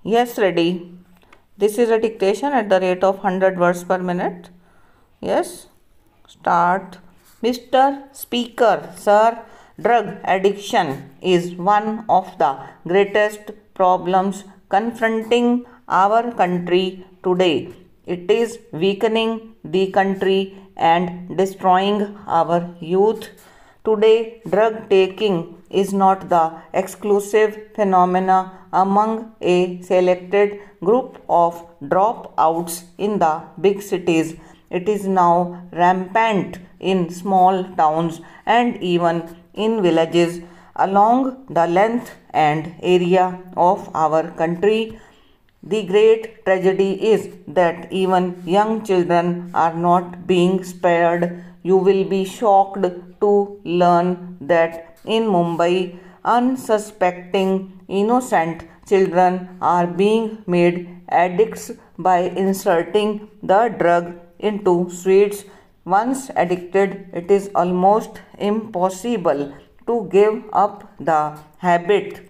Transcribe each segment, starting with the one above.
Yes, ready. This is a dictation at the rate of 100 words per minute. Yes, start. Mr. Speaker, sir, drug addiction is one of the greatest problems confronting our country today. It is weakening the country and destroying our youth. Today, drug taking is not the exclusive phenomena among a selected group of dropouts in the big cities. It is now rampant in small towns and even in villages along the length and area of our country. The great tragedy is that even young children are not being spared. You will be shocked to learn that in Mumbai, unsuspecting innocent children are being made addicts by inserting the drug into sweets. Once addicted, it is almost impossible to give up the habit.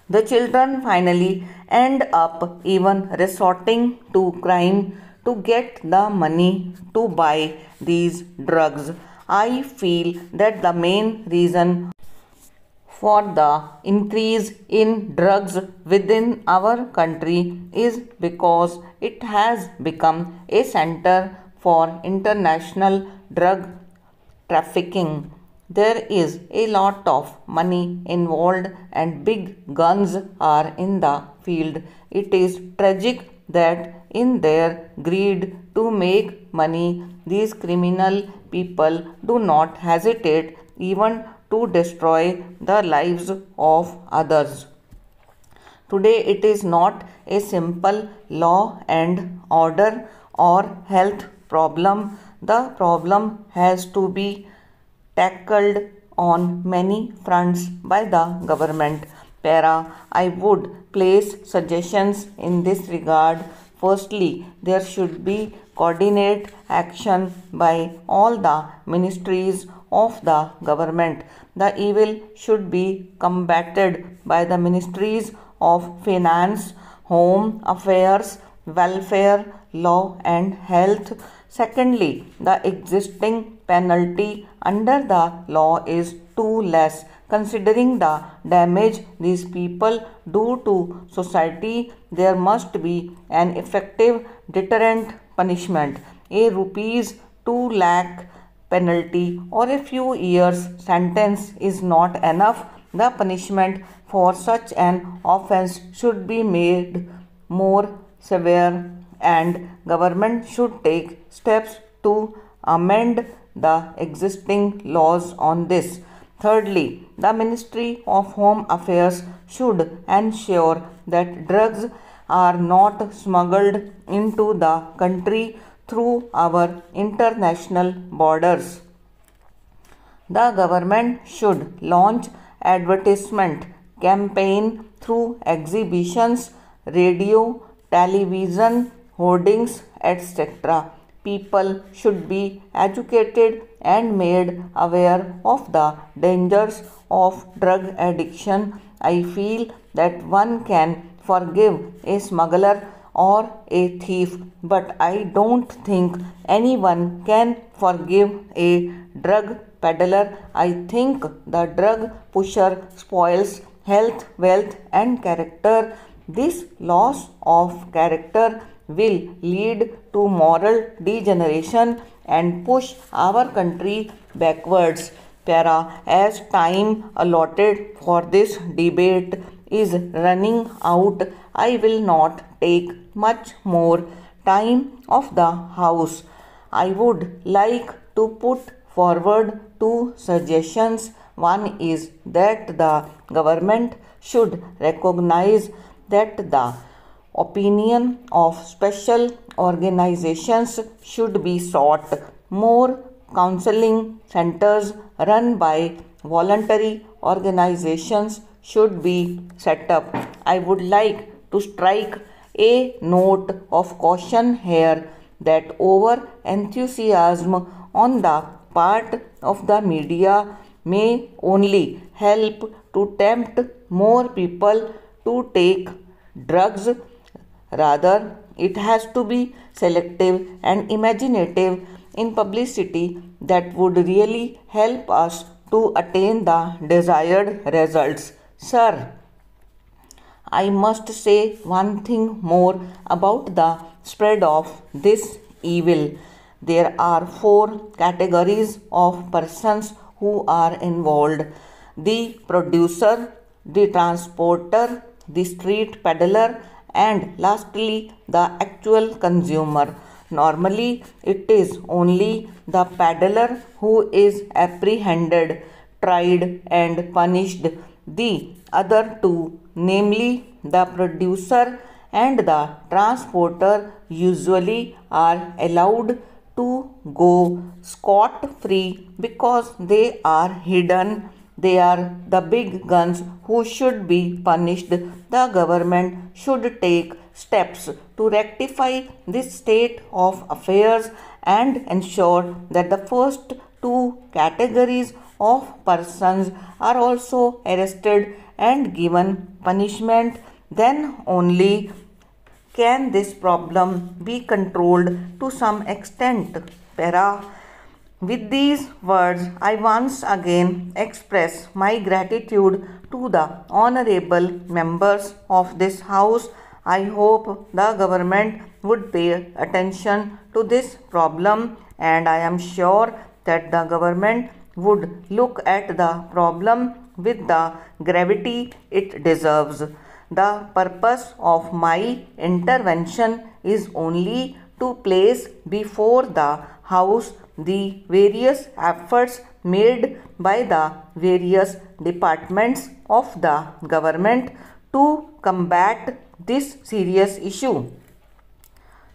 The children finally end up even resorting to crime to get the money to buy these drugs. I feel that the main reason for the increase in drugs within our country is because it has become a center for international drug trafficking. There is a lot of money involved and big guns are in the field. It is tragic that in their greed to make money, these criminal people do not hesitate even to destroy the lives of others. Today, it is not a simple law and order or health problem. The problem has to be tackled on many fronts by the government. I would place suggestions in this regard. Firstly, there should be coordinate action by all the ministries of the government. The evil should be combated by the ministries of finance, home affairs, welfare, law and health. Secondly, the existing penalty under the law is too less considering the damage these people do to society. There must be an effective deterrent punishment. A rupees 2 lakh penalty or a few years sentence is not enough. The punishment for such an offense should be made more severe and government should take steps to amend the existing laws on this. Thirdly, the Ministry of Home Affairs should ensure that drugs are not smuggled into the country through our international borders. The government should launch advertisement campaign through exhibitions, radio, television, hoardings, etc. People should be educated and made aware of the dangers of drug addiction. I feel that one can forgive a smuggler or a thief, but I don't think anyone can forgive a drug peddler. I think the drug pusher spoils health, wealth, and character. This loss of character will lead to moral degeneration and push our country backwards. As time allotted for this debate is running out, I will not take much more time of the house. I would like to put forward two suggestions. One is that the government should recognize that the opinion of special organizations should be sought. More counseling centers run by voluntary organizations should be set up. I would like to strike a note of caution here that over enthusiasm on the part of the media may only help to tempt more people to take drugs. Rather, it has to be selective and imaginative in publicity that would really help us to attain the desired results. Sir, I must say one thing more about the spread of this evil. There are four categories of persons who are involved: the producer, the transporter, the street peddler, and lastly the actual consumer. Normally, it is only the peddler who is apprehended, tried, and punished. The other two, namely the producer and the transporter, usually are allowed to go scot free because they are hidden. They are the big guns who should be punished. The government should take steps to rectify this state of affairs and ensure that the first two categories of persons are also arrested and given punishment. Then only can this problem be controlled to some extent. Para. With these words, I once again express my gratitude to the honorable members of this House. I hope the government would pay attention to this problem, and I am sure that the government would look at the problem with the gravity it deserves. The purpose of my intervention is only to place before the House the various efforts made by the various departments of the government to combat this serious issue.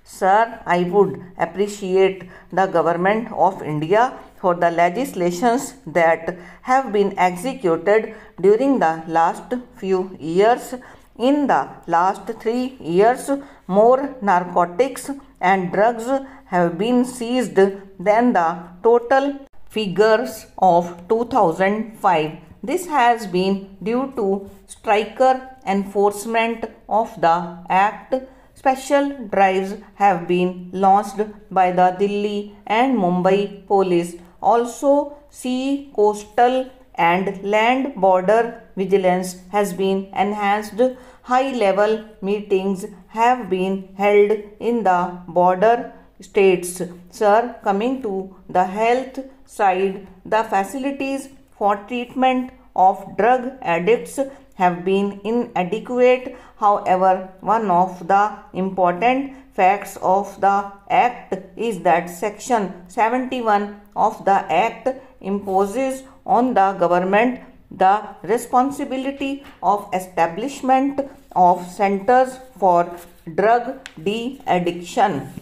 Sir, I would appreciate the government of India for the legislations that have been executed during the last few years. In the last 3 years, more narcotics and drugs have been seized than the total figures of 2005. This has been due to stricter enforcement of the Act. Special drives have been launched by the Delhi and Mumbai police. Also, sea, coastal and land border vigilance has been enhanced. High-level meetings have been held in the border states. Sir, coming to the health side, the facilities for treatment of drug addicts have been inadequate. However, one of the important facts of the Act is that Section 71 of the Act imposes on the government the responsibility of establishment of centers for drug de-addiction.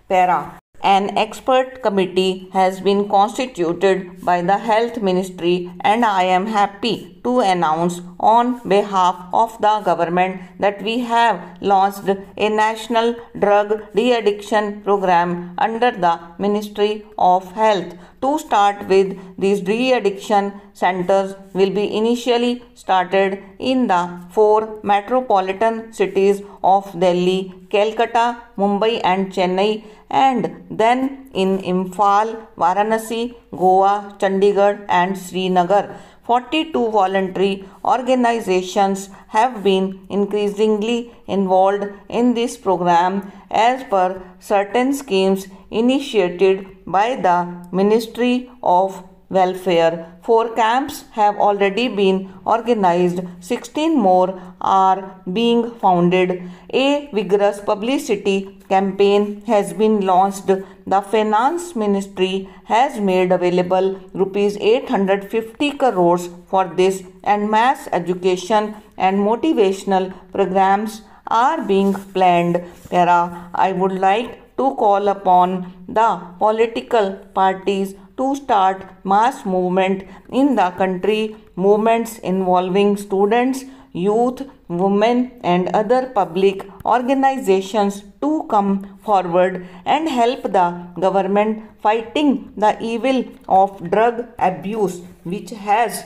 Para. An expert committee has been constituted by the Health Ministry, and I am happy to announce on behalf of the government that we have launched a national drug de-addiction program under the Ministry of Health. To start with, these de-addiction centers will be initially started in the 4 metropolitan cities of Delhi, Calcutta, Mumbai and Chennai, and then in Imphal, Varanasi, Goa, Chandigarh and Srinagar. 42 voluntary organizations have been increasingly involved in this program as per certain schemes initiated by the Ministry of Welfare. 4 camps have already been organized, 16 more are being founded. A vigorous publicity campaign has been launched. The Finance Ministry has made available rupees 850 crores for this, and mass education and motivational programs are being planned. Para, I would like to call upon the political parties to start mass movement in the country, movements involving students, youth, women and other public organizations to come forward and help the government fighting the evil of drug abuse, which has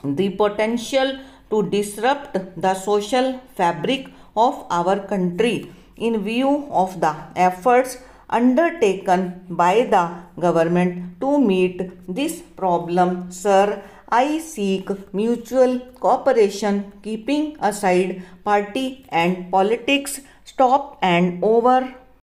the potential to disrupt the social fabric of our country. In view of the efforts undertaken by the government to meet this problem, sir, I seek mutual cooperation, keeping aside party and politics. Stop and over.